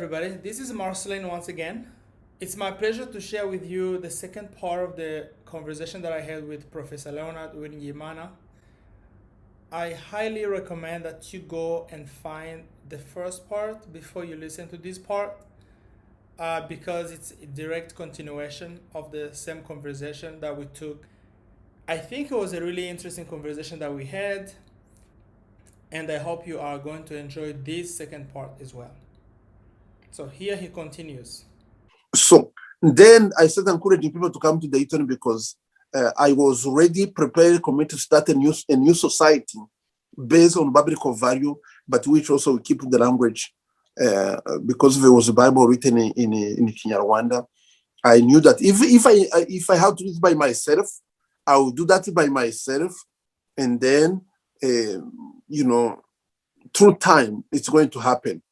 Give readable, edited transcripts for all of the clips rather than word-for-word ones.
everybody. This is Marceline once again. It's my pleasure to share with you the second part of the conversation that I had with Professor Leonard Uwiringiyimana. I highly recommend that you go and find the first part before you listen to this part because it's a direct continuation of the same conversation that we took. I think it was a really interesting conversation that we had, and I hope you are going to enjoy this second part as well. So here he continues. So then I started encouraging people to come to Dayton because I was already prepared, committed to start a new society based on biblical value, but which also keep the language because there was a Bible written in Kinyarwanda. I knew that if I have to do it by myself, I will do that by myself, and then through time it's going to happen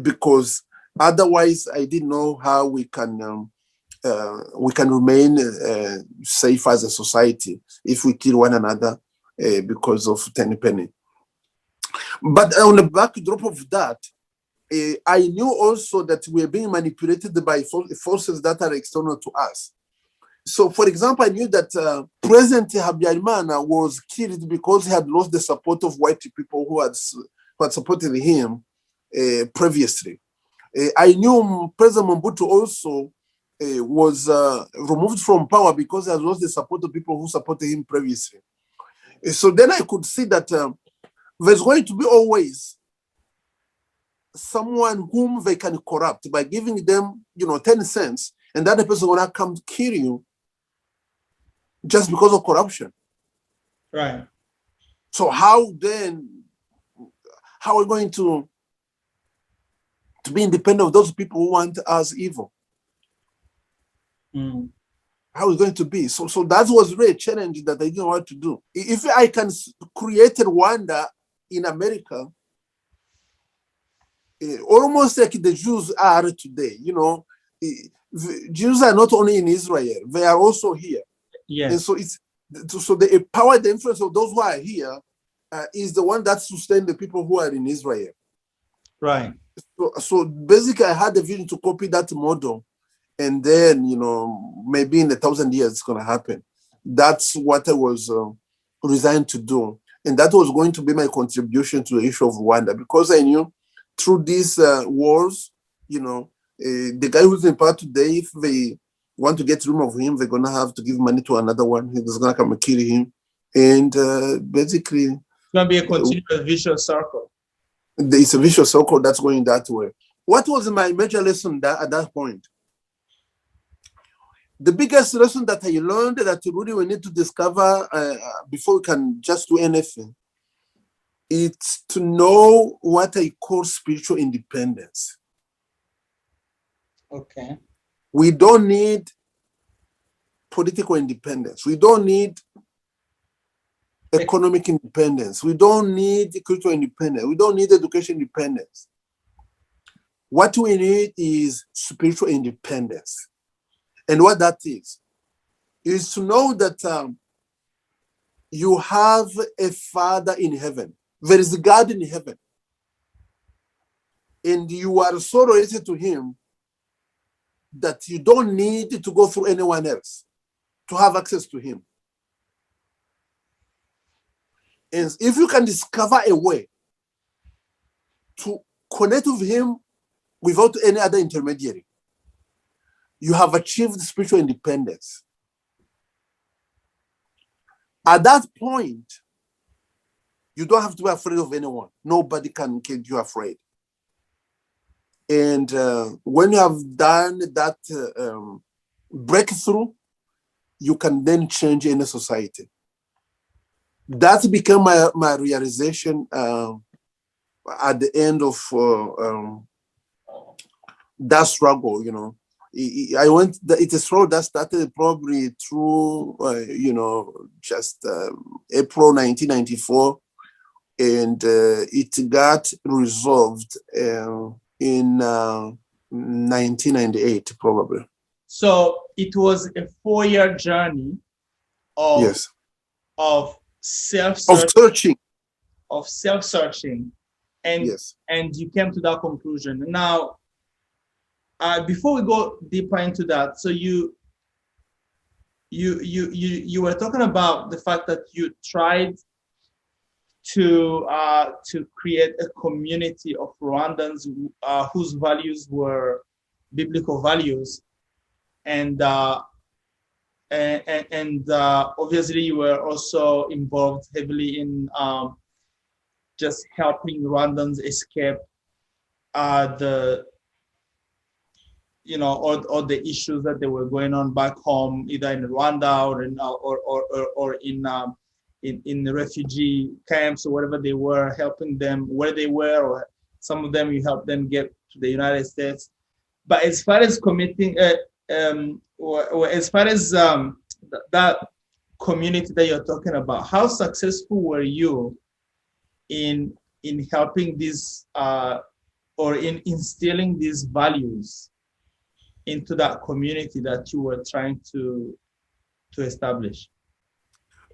because otherwise I didn't know how we can remain safe as a society if we kill one another because of tenpenny. But on the backdrop of that, I knew also that we are being manipulated by forces that are external to us. So, for example, I knew that President Habyarimana was killed because he had lost the support of white people who had supported him previously. I knew President Mobutu also was removed from power because he had lost the support of people who supported him previously. So then I could see that there's going to be always someone whom they can corrupt by giving them, 10 cents, and that person will not come to kill you just because of corruption. Right. So how are we going to be independent of those people who want us evil? How are we going to be? So that was really a challenge that I didn't know what to do. If I can create Rwanda in America, almost like the Jews are today, the Jews are not only in Israel, they are also here. Yes. And so the power, the influence of those who are here is the one that sustains the people who are in Israel. Right. So basically, I had a vision to copy that model, and then maybe in 1,000 years it's going to happen. That's what I was resigned to do, and that was going to be my contribution to the issue of Rwanda, because I knew through these wars, the guy who's in power today, if they want to get rid of him, they're going to have to give money to another one. He's going to come and kill him. And basically, it's going to be a continuous vicious circle. It's a vicious circle that's going that way. What was my major lesson at that point? The biggest lesson that I learned that really we need to discover before we can just do anything, it's to know what I call spiritual independence. Okay. We don't need political independence. We don't need economic independence. We don't need cultural independence. We don't need education independence. What we need is spiritual independence. And what that is to know that you have a Father in heaven. There is a God in heaven. And you are so related to him that you don't need to go through anyone else to have access to him. And if you can discover a way to connect with him without any other intermediary, you have achieved spiritual independence. At that point, you don't have to be afraid of anyone. Nobody can get you afraid. And when you have done that breakthrough, you can then change any society. That became my realization at the end of that struggle. It's a struggle that started probably through just April 1994, and it got resolved in 1998 probably. So it was a 4-year journey of Yes. of self-searching, and Yes. and you came to that conclusion. Now, before we go deeper into that, so you were talking about the fact that you tried to create a community of Rwandans whose values were biblical values, and obviously you were also involved heavily in just helping Rwandans escape the all the issues that they were going on back home, either in Rwanda or in the refugee camps or whatever they were, helping them where they were, or some of them you helped them get to the United States. But as far as committing, or as far as that community that you're talking about, how successful were you in helping these or in instilling these values into that community that you were trying to establish?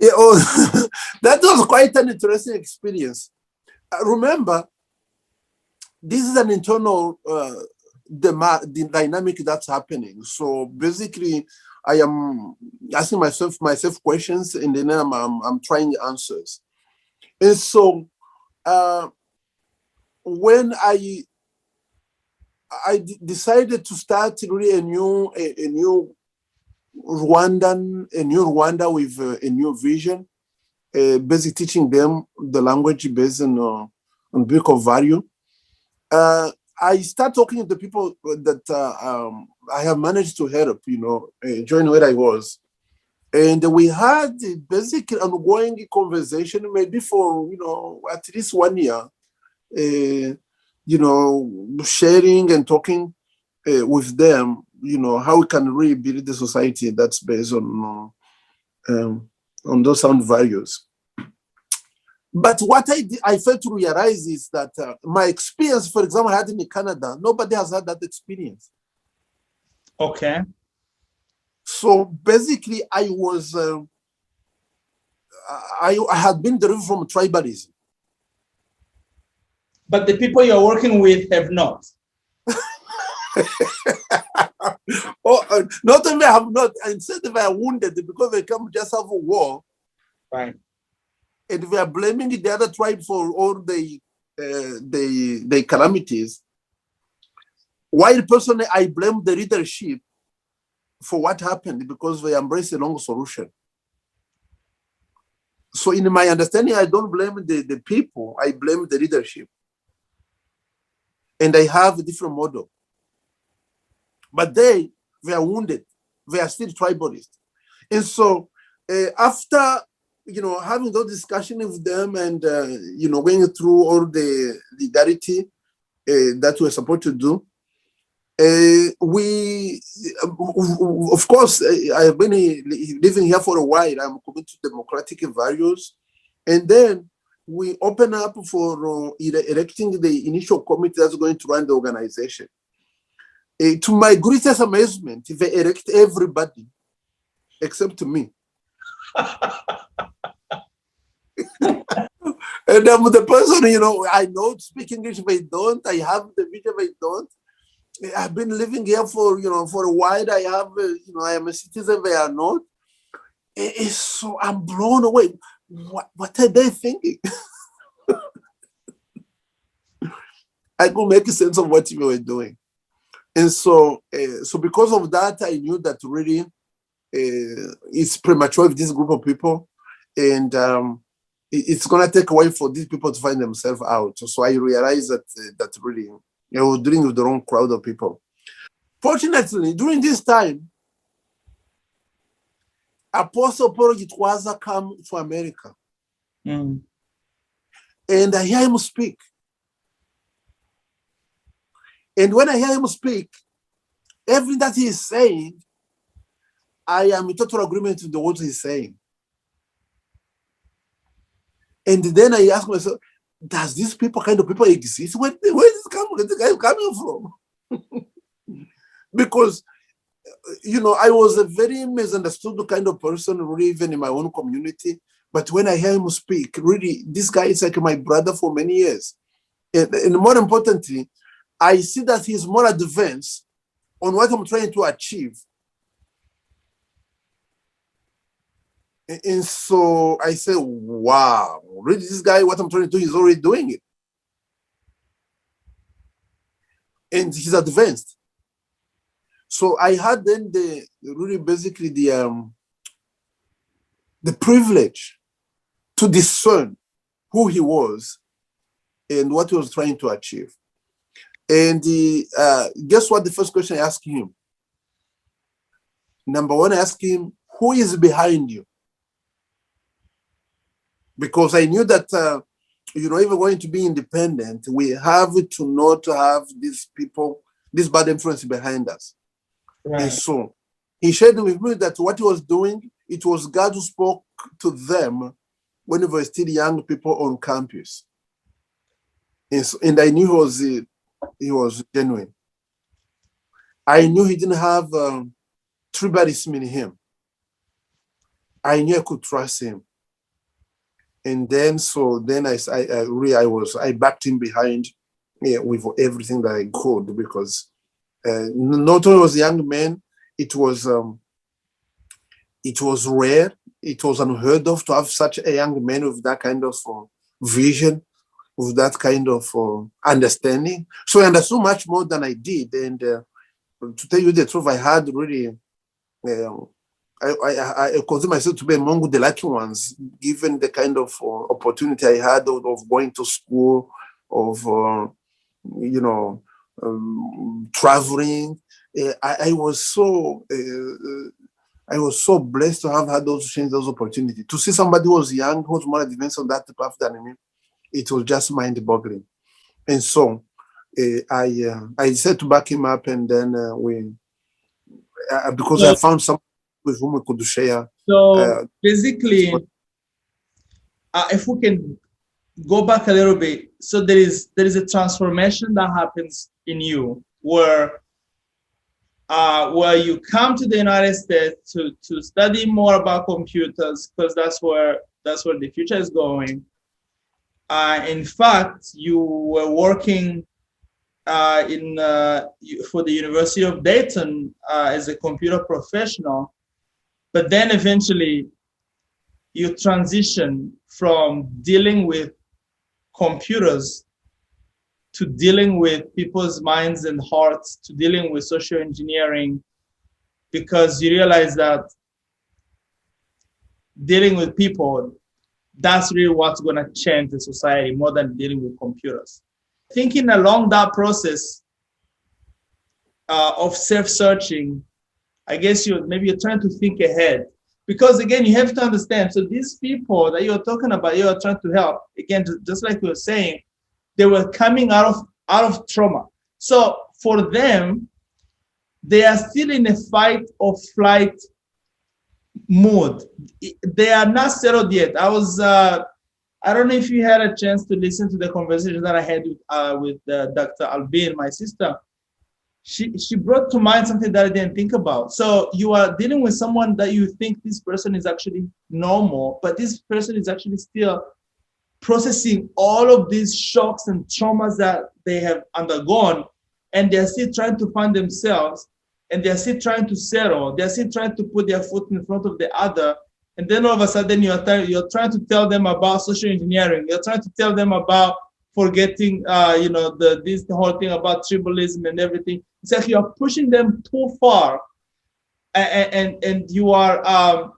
Yeah, oh, that was quite an interesting experience. Remember, this is an internal the dynamic that's happening. So basically, I am asking myself questions, and then I'm trying answers. And so when I decided to start really a new Rwanda with a new vision, basically teaching them the language based on biblical value. I start talking to the people that I have managed to help, join where I was. And we had a basic ongoing conversation, maybe for, at least 1 year, sharing and talking with them, how we can really build the society that's based on those sound values. But what I failed to realize is that my experience, for example, I had in Canada, nobody has had that experience. Okay. So basically, I was, I had been driven from tribalism. But the people you're working with have not. Not only have not, instead they are wounded because they come just out of war. Right. And we are blaming the other tribe for all the calamities. While personally, I blame the leadership for what happened because they embraced the wrong solution. So in my understanding, I don't blame the people, I blame the leadership. And I have a different model. But they are wounded. They are still tribalist. And so after, having those discussions with them and, going through all the legality that we're supposed to do, we, of course, I've been living here for a while. I'm committed to democratic values. And then we open up for electing the initial committee that's going to run the organization. To my greatest amazement, they elect everybody except me. And I'm the person, I know to speak English, they don't. I have the vision, they don't. I've been living here for, for a while. I have, I am a citizen, they are not. So I'm blown away. What are they thinking? I could make sense of what we were doing. And so because of that, I knew that really it's premature with this group of people. And it's going to take a while for these people to find themselves out. So I realized that really, we're dealing with the wrong crowd of people. Fortunately, during this time, Apostle Paul Gitwaza come to America. Mm. And I hear him speak. And when I hear him speak, everything that he is saying, I am in total agreement with the words he's saying. And then I ask myself, does these kind of people exist? Where is this coming from? Because, I was a very misunderstood kind of person, really, even in my own community. But when I hear him speak, really, this guy is like my brother for many years. And more importantly, I see that he's more advanced on what I'm trying to achieve. And so I said, wow, really, this guy, what I'm trying to do, he's already doing it. And he's advanced. So I had then basically the privilege to discern who he was and what he was trying to achieve. And guess what? The first question I asked him. Number one, I asked him, who is behind you? Because I knew that, if we're going to be independent, we have to not have these people, this bad influence behind us. Right. And so he shared with me that what he was doing, it was God who spoke to them when they were still young people on campus. And I knew he was genuine. I knew he didn't have tribalism in him. I knew I could trust him. And then, I backed him behind with everything that I could, because not only was a young man, it was rare, it was unheard of to have such a young man with that kind of vision, with that kind of understanding. So I understood much more than I did. And to tell you the truth, I had really, I consider myself to be among the lucky ones, given the kind of opportunity I had of going to school, of traveling. I was so blessed to have had those opportunities. To see somebody who was young, who was more advanced on that path than me, it was just mind-boggling. And so I decided to back him up, and then because I found some with whom we could share. So basically, if we can go back a little bit, so there is a transformation that happens in you where you come to the United States to study more about computers, because that's where the future is going. In fact, you were working for the University of Dayton as a computer professional. But then eventually you transition from dealing with computers to dealing with people's minds and hearts, to dealing with social engineering, because you realize that dealing with people, that's really what's going to change the society more than dealing with computers. Thinking along that process of self-searching, I guess you're trying to think ahead, because again, you have to understand. So these people that you're talking about, you are trying to help. Again, just like you were saying, they were coming out of trauma. So for them, they are still in a fight or flight mode. They are not settled yet. I don't know if you had a chance to listen to the conversation that I had with Dr. Albin, my sister. She brought to mind something that I didn't think about. So you are dealing with someone that you think this person is actually normal, but this person is actually still processing all of these shocks and traumas that they have undergone, and they're still trying to find themselves, and they're still trying to settle. They're still trying to put their foot in front of the other. And then all of a sudden you're trying to tell them about social engineering. You're trying to tell them about forgetting, the whole thing about tribalism and everything. It's like you're pushing them too far, and you are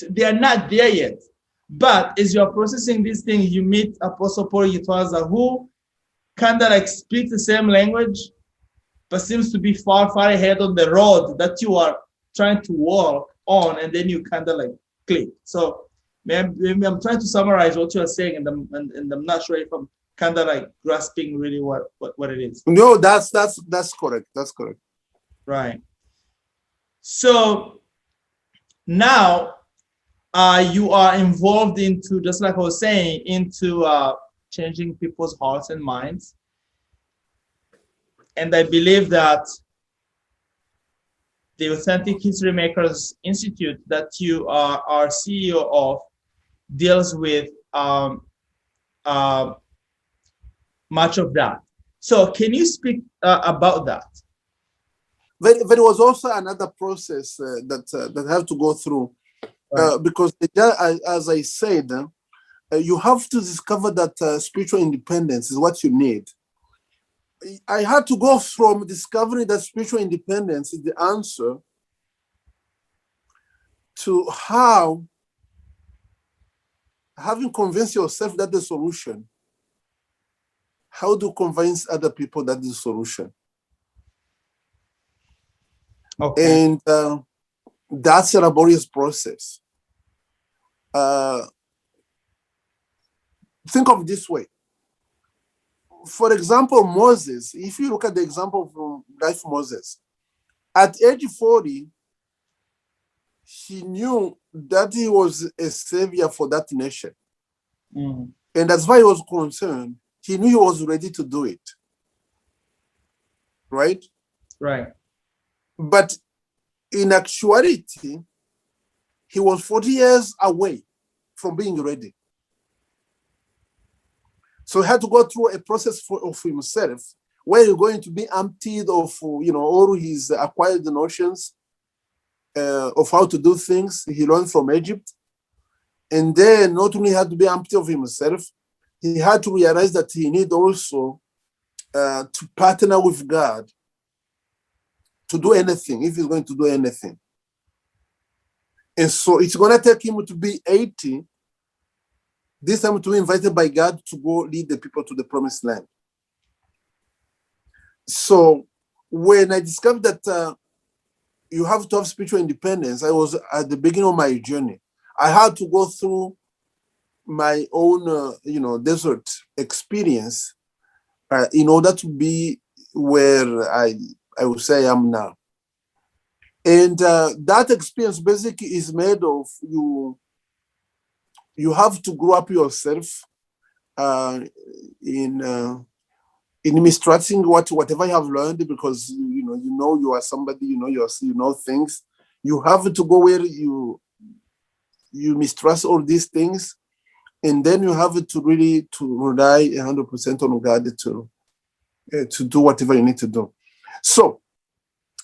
they are not there yet. But as you're processing these things, you meet Apostle Paul Yitwaza, who kind of like speaks the same language, but seems to be far ahead on the road that you are trying to walk on, and then you kind of like click. So maybe I'm trying to summarize what you are saying, and I'm not sure if I'm kind of like grasping really what it is. No, that's correct. That's correct. Right. So now you are involved into, just like I was saying, into changing people's hearts and minds. And I believe that the Authentic History Makers Institute that you are CEO of deals with much of that. So can you speak about that? There was also another process that I have to go through, Right. because as I said, you have to discover that spiritual independence is what you need. I had to go from discovering that spiritual independence is the answer to how, having convinced yourself that the solution, how to convince other people that the solution. Okay. And that's a laborious process. Think of it this way. For example, Moses, if you look at the example from life Moses, at age 40, he knew that he was a savior for that nation. Mm. And as far as he was concerned, he knew he was ready to do it. Right? Right. But in actuality, he was 40 years away from being ready. So he had to go through a process of himself where you're going to be emptied of, all his acquired notions of how to do things he learned from Egypt. And then not only had to be empty of himself, he had to realize that he need also to partner with God to do anything, if he's going to do anything. And so it's going to take him to be 80, this time to be invited by God to go lead the people to the promised land. So when I discovered that you have to have spiritual independence, I was at the beginning of my journey. I had to go through my own, desert experience in order to be where I would say I am now. And that experience basically is made of you have to grow up yourself in mistrusting whatever you have learned, because you are somebody, you know things. You have to go where you mistrust all these things, and then you have to really to rely 100% on God to do whatever you need to do. So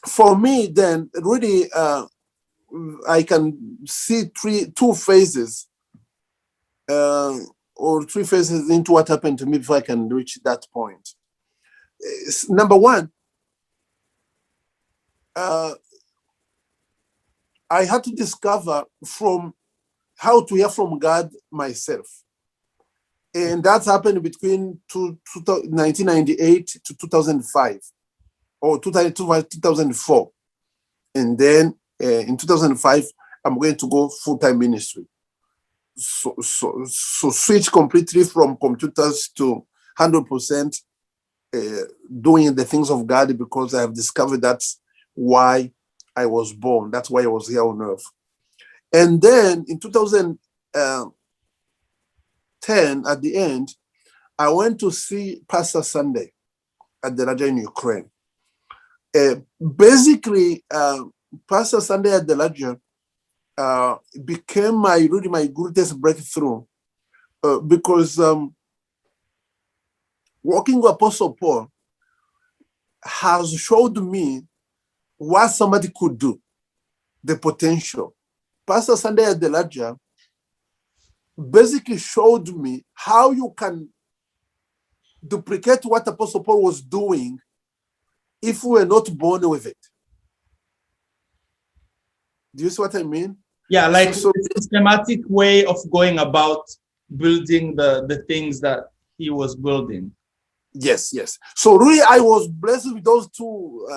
for me, then really I can see two phases or three phases into what happened to me before I can reach that point. Number one, I had to discover from how to hear from God myself. And that's happened between 1998 to 2005 or 2004. And then in 2005, I'm going to go full-time ministry. So switch completely from computers to 100% doing the things of God, because I have discovered that's why I was born. That's why I was here on earth. And then in 2010, at the end, I went to see Pastor Sunday at the Raja in Ukraine. Basically, Pastor Sunday at the Raja became my greatest breakthrough, because working with Apostle Paul has showed me what somebody could do, the potential. Pastor Sunday at the Raja basically showed me how you can duplicate what Apostle Paul was doing if we were not born with it. Do you see what I mean? Yeah, like So a systematic way of going about building the things that he was building. Yes. So really, I was blessed with those two,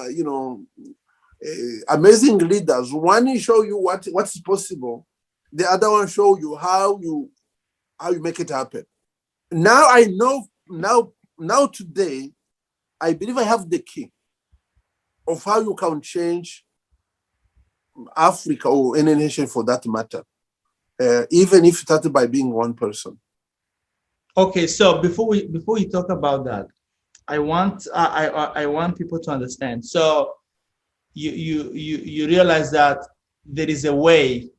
amazing leaders. One show you what is possible. The other one show you how you make it happen. Now I know. Now today, I believe I have the key of how you can change Africa or any nation for that matter, even if it started by being one person. Okay, so before we talk about that, I want people to understand. So you realize that there is a way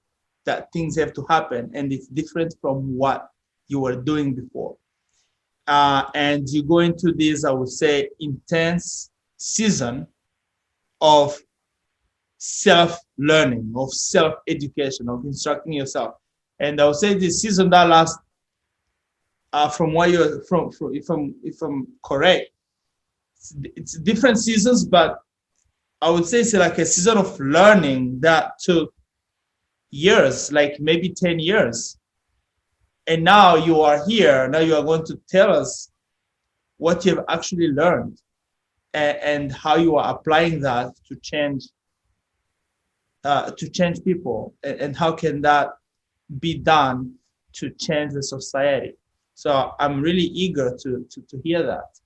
that things have to happen, and it's different from what you were doing before. and you go into this, I would say, intense season of self-learning, of self-education, of instructing yourself. And I would say this season that lasts, from what you're from if I'm correct, it's different seasons, but I would say it's like a season of learning that took years, like maybe 10 years. And now you are here. Now you are going to tell us what you've actually learned and how you are applying that to change people, and how can that be done to change the society. So I'm really eager to hear that.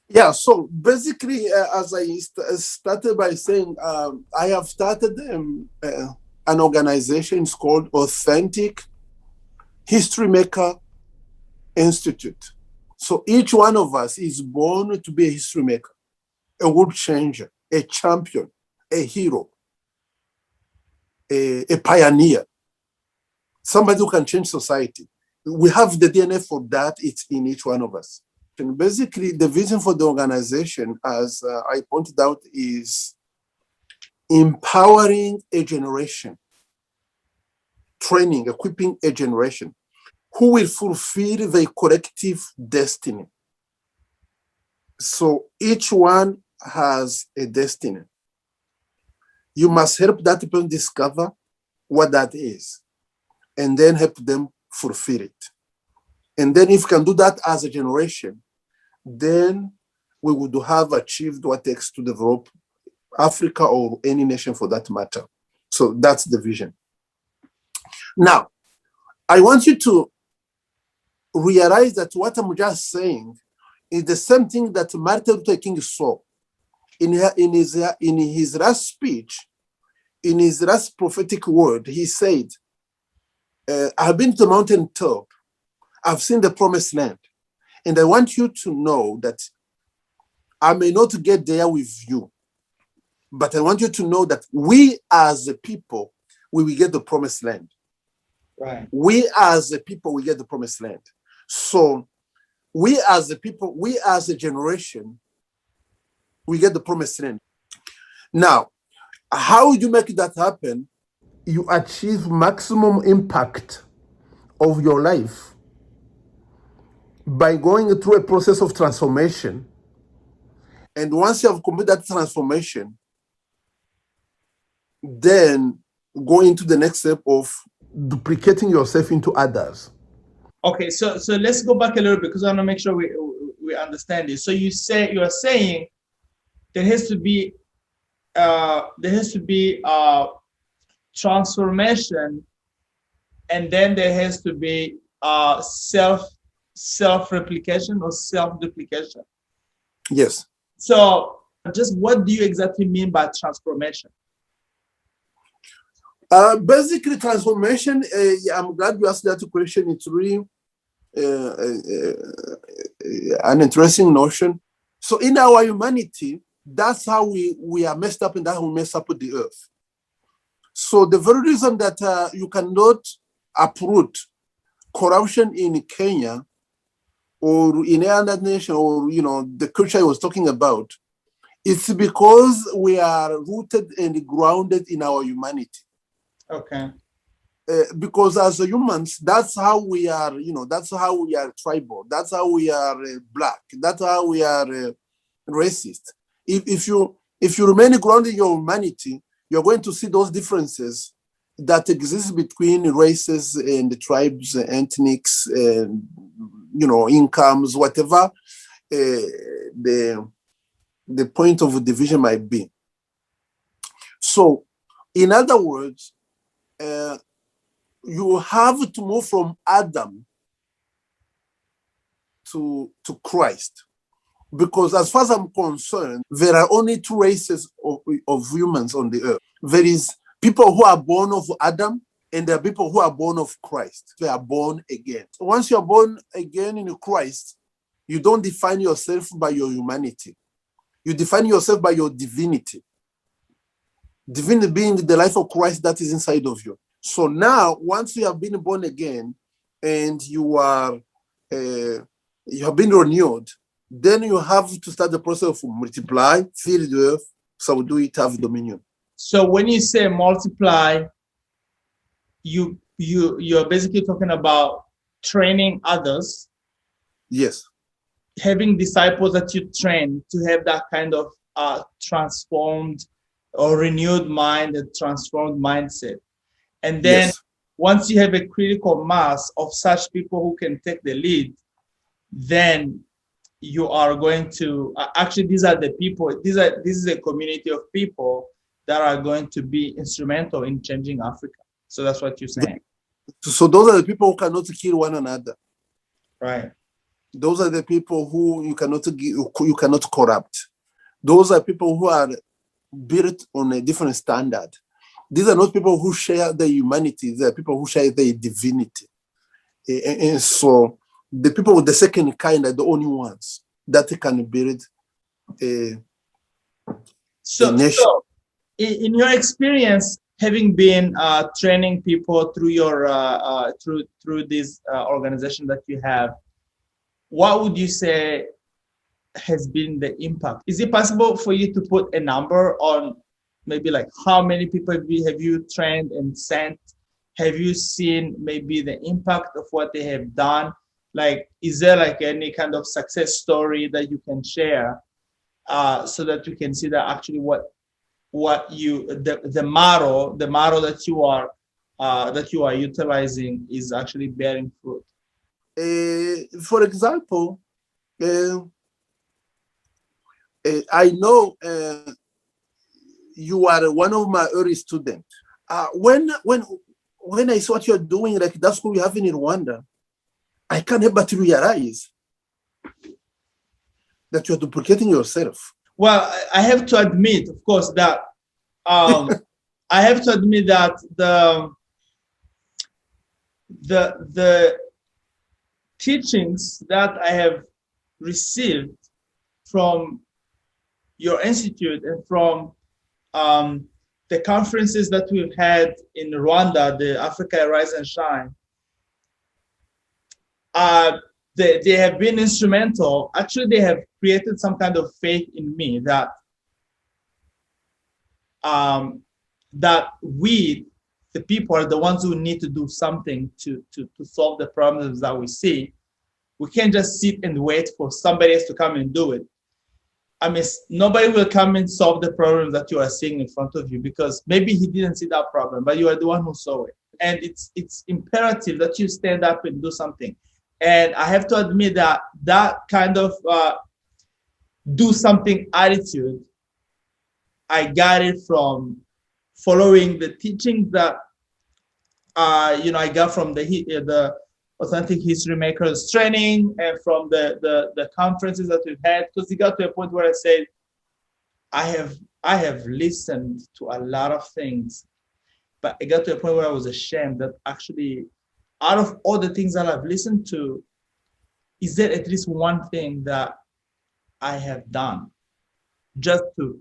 Yeah, so basically, as I started by saying, I have started an organization. It's called Authentic History Maker Institute. So each one of us is born to be a history maker, a world changer, a champion, a hero, a pioneer, somebody who can change society. We have the DNA for that. It's in each one of us. And basically, the vision for the organization, as I pointed out, is empowering a generation, training, equipping a generation who will fulfill their collective destiny. So each one has a destiny. You must help that person discover what that is, and then help them fulfill it. And then if you can do that as a generation, then we would have achieved what it takes to develop Africa, or any nation for that matter. So that's the vision. Now, I want you to realize that what I'm just saying is the same thing that Martin Luther King saw in his last speech, in his last prophetic word. He said, I've been to the mountaintop, I've seen the promised land, and I want you to know that I may not get there with you, but I want you to know that we as a people, we will get the promised land. Right. We as a people, we get the promised land. So we as a people, we as a generation, we get the promised land. Now, how would you make that happen? You achieve maximum impact of your life by going through a process of transformation. And once you have completed that transformation, then go into the next step of duplicating yourself into others. Okay, so let's go back a little bit, because I want to make sure we understand this. So you are saying there has to be transformation, and then there has to be self-replication or self-duplication. Yes. So just what do you exactly mean by transformation? Basically, transformation, I'm glad you asked that question. It's really an interesting notion. So in our humanity, that's how we are messed up, and that's how we mess up with the earth. So the very reason that you cannot uproot corruption in Kenya or in another nation, or the culture I was talking about, it's because we are rooted and grounded in our humanity. Okay. Because as humans, that's how we are, that's how we are tribal. That's how we are black. That's how we are racist. If you remain grounded in your humanity, you're going to see those differences that exist between races and tribes, ethnics, and incomes, whatever the point of division might be. So, in other words, you have to move from Adam to Christ. Because as far as I'm concerned, there are only two races of humans on the earth. There is people who are born of Adam, and there are people who are born of Christ. They are born again. Once you're born again in Christ, you don't define yourself by your humanity. You define yourself by your divinity. Divinity being the life of Christ that is inside of you. So now, once you have been born again, and you are you have been renewed, then you have to start the process of multiply, fill the earth, subdue it, have dominion. So when you say multiply, you're basically talking about training others. Yes. Having disciples that you train to have that kind of transformed or renewed mind and transformed mindset. And then once you have a critical mass of such people who can take the lead, then you are going to actually, these are the people, this is a community of people that are going to be instrumental in changing Africa. So that's what you're saying. So those are the people who cannot kill one another. Right. Those are the people who you cannot corrupt. Those are people who are built on a different standard. These are not people who share their humanity. They are people who share their divinity. And so the people with the second kind are the only ones that can build a nation. So in your experience, having been training people through your through this organization that you have, what would you say has been the impact? Is it possible for you to put a number on maybe like how many people have you trained and sent? Have you seen maybe the impact of what they have done? Like, is there like any kind of success story that you can share so that we can see that actually what you the model that you are utilizing is actually bearing fruit? For example, I know you are one of my early students. When I saw what you're doing, like that school we have in Rwanda, I can't help but realize that you're duplicating yourself. Well, I have to admit, of course, that I have to admit that the teachings that I have received from your institute and from the conferences that we've had in Rwanda, the Africa Rise and Shine, they have been instrumental. Actually, they have created some kind of faith in me that that we, the people, are the ones who need to do something to solve the problems that we see. We can't just sit and wait for somebody else to come and do it. I mean, nobody will come and solve the problem that you are seeing in front of you, because maybe he didn't see that problem, but you are the one who saw it. And it's imperative that you stand up and do something. And I have to admit that that kind of do something attitude, I got it from following the teachings that I got from the Authentic History Makers training and from the conferences that we've had, because it got to a point where I said, I have listened to a lot of things, but it got to a point where I was ashamed that actually, out of all the things that I've listened to, is there at least one thing that I have done just to,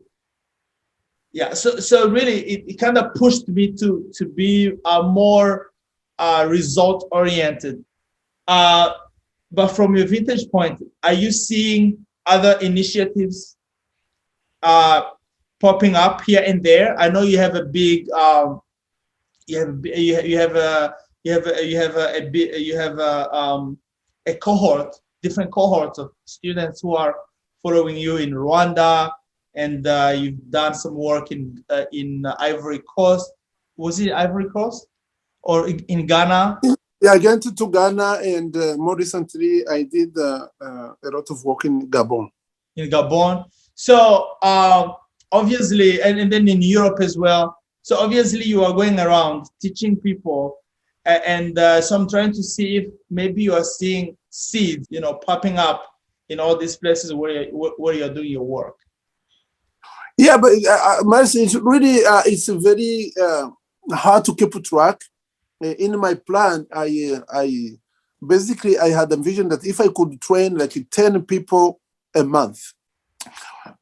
so really it kind of pushed me to be more result oriented. But from your vintage point, are you seeing other initiatives popping up here and there? I know you have a big a cohort, different cohorts of students who are following you in Rwanda, and you've done some work in Ivory Coast. Was it Ivory Coast or in Ghana? Yeah, I went to Ghana, and more recently I did a lot of work in Gabon. In Gabon. So obviously, and then in Europe as well. So obviously you are going around teaching people, and so I'm trying to see if maybe you are seeing seeds, popping up in all these places where you're doing your work. Yeah, but Marcy, it's really it's very hard to keep track. In my plan, I basically had envisioned that if I could train like 10 people a month,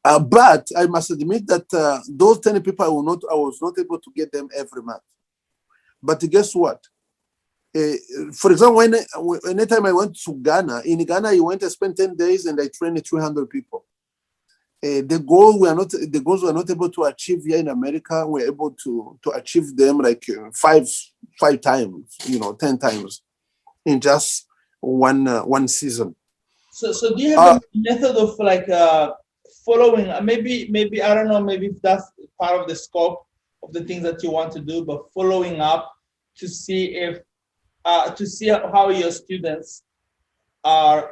but I must admit that those 10 people I was not able to get them every month. But guess what? For example, anytime I went to Ghana, in Ghana, I went to spend 10 days and I trained 300 people. The goals were not able to achieve here in America. We're able to achieve them like five times, 10 times in just one season. So do you have a method of like following? Maybe I don't know. Maybe if that's part of the scope of the things that you want to do, but following up to see if to see how your students are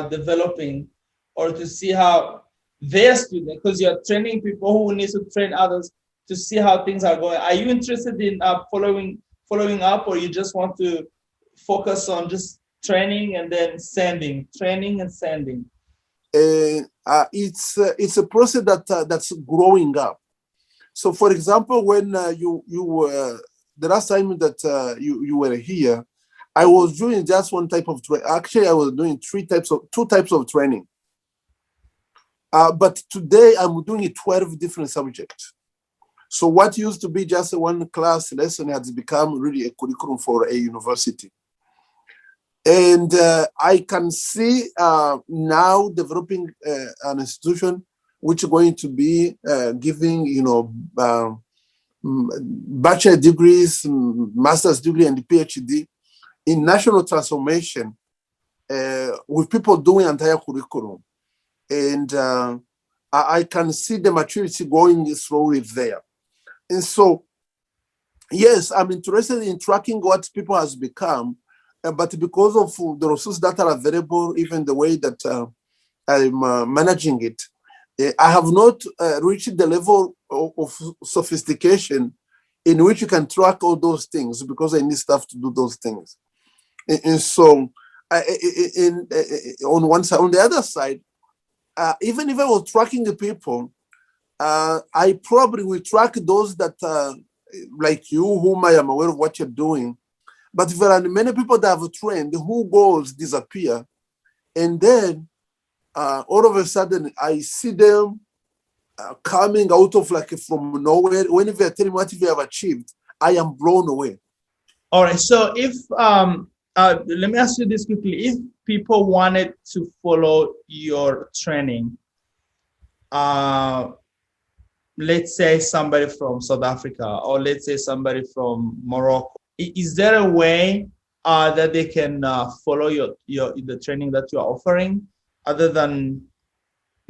developing, or to see how their students, because you're training people who need to train others, to see how things are going. Are you interested in following up, or you just want to focus on just training and then training and sending? It's a process that's growing up. So, for example, when you were the last time that you were here, I was doing just one type of training. Actually, I was doing two types of training. But today I'm doing 12 different subjects. So what used to be just a one class lesson has become really a curriculum for a university. And I can see now developing an institution which is going to be giving, bachelor degrees, master's degree, and PhD in national transformation with people doing entire curriculum. And I can see the maturity going slowly there. And so, yes, I'm interested in tracking what people has become, but because of the resources that are available, even the way that I'm managing it, I have not reached the level of sophistication in which you can track all those things, because I need staff to do those things. And so, on one side, on the other side, even if I was tracking the people, I probably will track those that, like you, whom I am aware of what you're doing. But there are many people that have trained who goals disappear. And then all of a sudden, I see them coming out of like from nowhere. When they are telling me what they have achieved, I am blown away. All right. So if let me ask you this quickly: if people wanted to follow your training, let's say somebody from South Africa, or let's say somebody from Morocco, is there a way that they can follow the training that you're offering, other than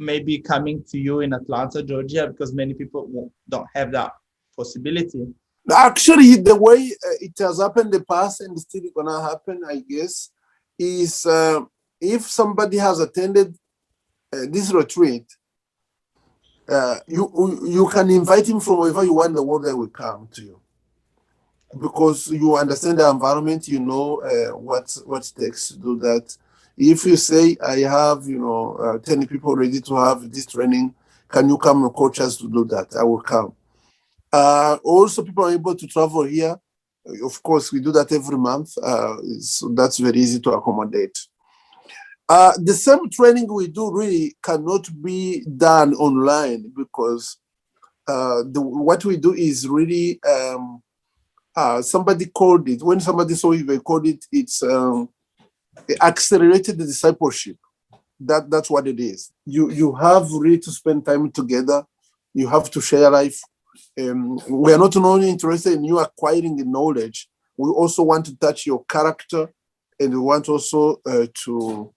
maybe coming to you in Atlanta, Georgia, because many people don't have that possibility? Actually, the way it has happened in the past and still gonna happen, I guess, is if somebody has attended this retreat, you can invite him from wherever you want in the world, that will come to you, because you understand the environment, what it takes to do that. If you say, I have 10 people ready to have this training, can you come and coach us to do that? I will come. Also, people are able to travel here. Of course, we do that every month, so that's very easy to accommodate. The same training we do really cannot be done online, because what we do is really, somebody called it, when somebody saw it, they called it, it's accelerated discipleship. That's what it is. You have really to spend time together. You have to share life. We are not only interested in you acquiring the knowledge, we also want to touch your character, and we want also to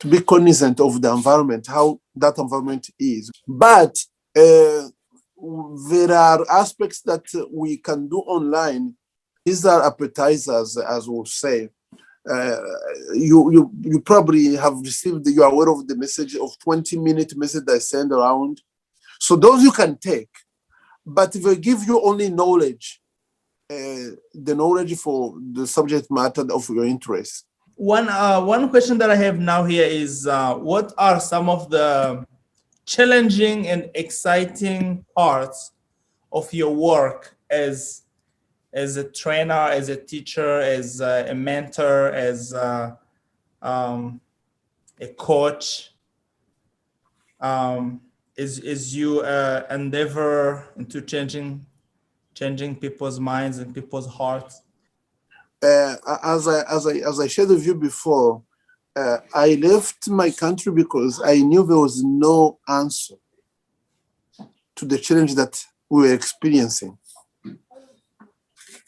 be cognizant of the environment, how that environment is. But there are aspects that we can do online. These are appetizers, as we'll say. You probably have received, you are aware of the message of 20-minute message I send around. So those you can take, but if I give you only knowledge, the knowledge for the subject matter of your interest. One question that I have now here is, what are some of the challenging and exciting parts of your work as a trainer, as a teacher, as a mentor, as a coach, as you endeavor into changing people's minds and people's hearts? as I shared with you before, I left my country because I knew there was no answer to the challenge that we were experiencing.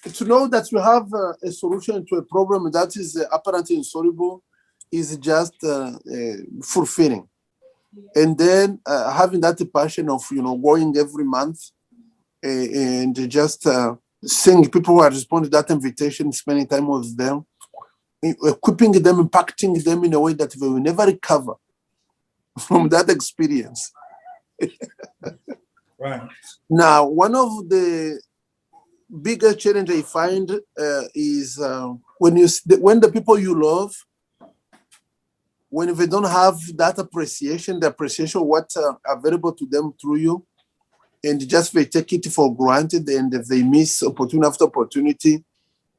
To know that you have a solution to a problem that is apparently insoluble is just fulfilling. And then having that passion of going every month and just seeing people who are responding to that invitation, spending time with them, equipping them, impacting them in a way that they will never recover from that experience. Right. Now, one of the biggest challenge I find is when the people you love, when they don't have that appreciation, the appreciation of what's available to them through you, and just they take it for granted and they miss opportunity after opportunity,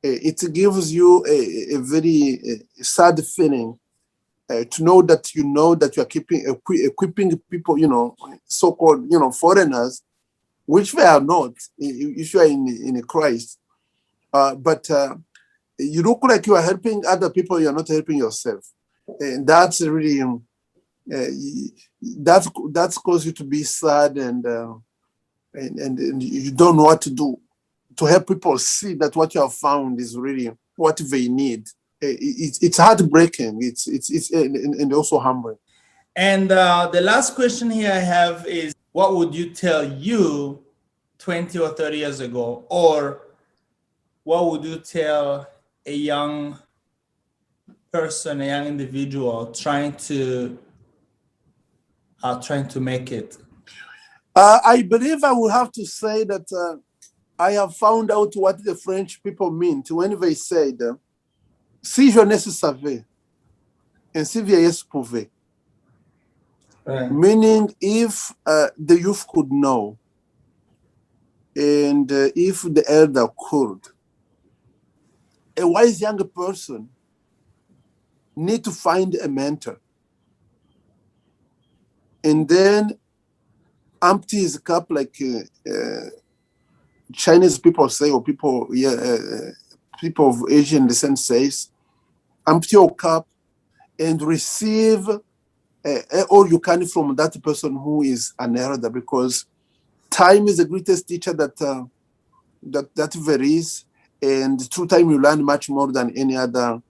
it gives you a very sad feeling to know that you are equipping people, so-called foreigners, which they are not if you are in Christ. But you look like you are helping other people, you are not helping yourself. And that's really that's caused you to be sad and you don't know what to do to help people see that what you have found is really what they need. It's heartbreaking. It's and also humbling. And the last question here I have is, what would you tell you 20 or 30 years ago, or what would you tell a young person, a young individual trying to make it? I believe I will have to say that I have found out what the French people meant when they said, si jeunesse savait, ainsi vieillesse pouvait. Right. Meaning, if the youth could know, and if the elder could, a wise young person need to find a mentor, and then empty his cup like Chinese people say, or people of Asian descent says, empty your cup and receive all you can from that person who is an elder, because time is the greatest teacher that there is, and through time you learn much more than any other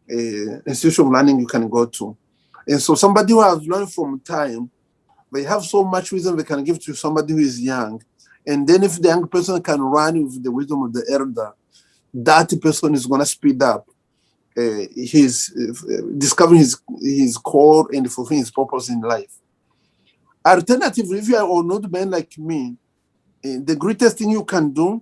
institution of learning you can go to. And so somebody who has learned from time, they have so much wisdom they can give to somebody who is young. And then if the young person can run with the wisdom of the elder, that person is going to speed up his discovering his core and fulfilling his purpose in life. Alternatively, if you are an old man like me, the greatest thing you can do,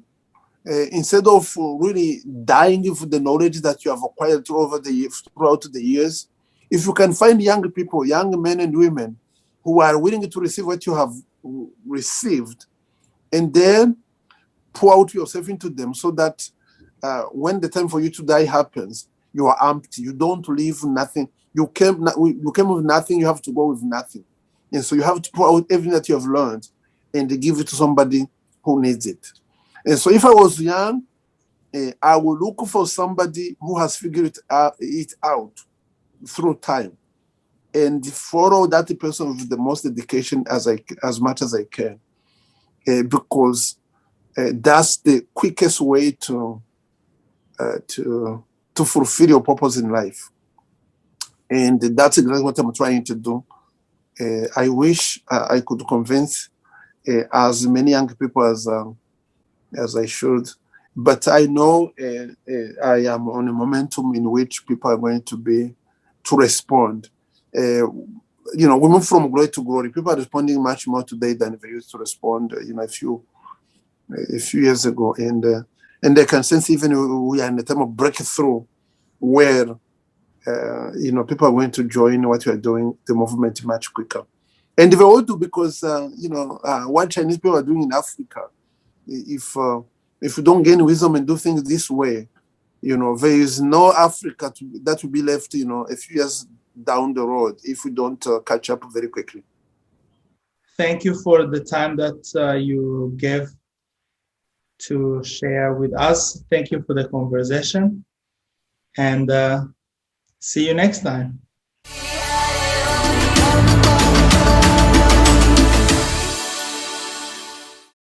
instead of really dying with the knowledge that you have acquired throughout the years, if you can find young people, young men and women who are willing to receive what you have received, and then pour out yourself into them, so that when the time for you to die happens, you are empty. You don't leave nothing. You came with nothing. You have to go with nothing, and so you have to pour out everything that you have learned and give it to somebody who needs it. And so, if I was young, I would look for somebody who has figured it out through time, and follow that person with the most dedication as much as I can, because that's the quickest way to fulfill your purpose in life. And that's exactly what I'm trying to do. I wish I could convince as many young people as I should, but I know I am on a momentum in which people are going to respond. We move from glory to glory. People are responding much more today than they used to respond, a few years ago, and they can sense even we are in a time of breakthrough, where people are going to join what we are doing, the movement, much quicker. And they all do, because what Chinese people are doing in Africa, if you don't gain wisdom and do things this way, there is no Africa that will be left, a few years down the road, if we don't catch up very quickly. Thank you for the time that you gave to share with us. Thank you for the conversation. and see you next time.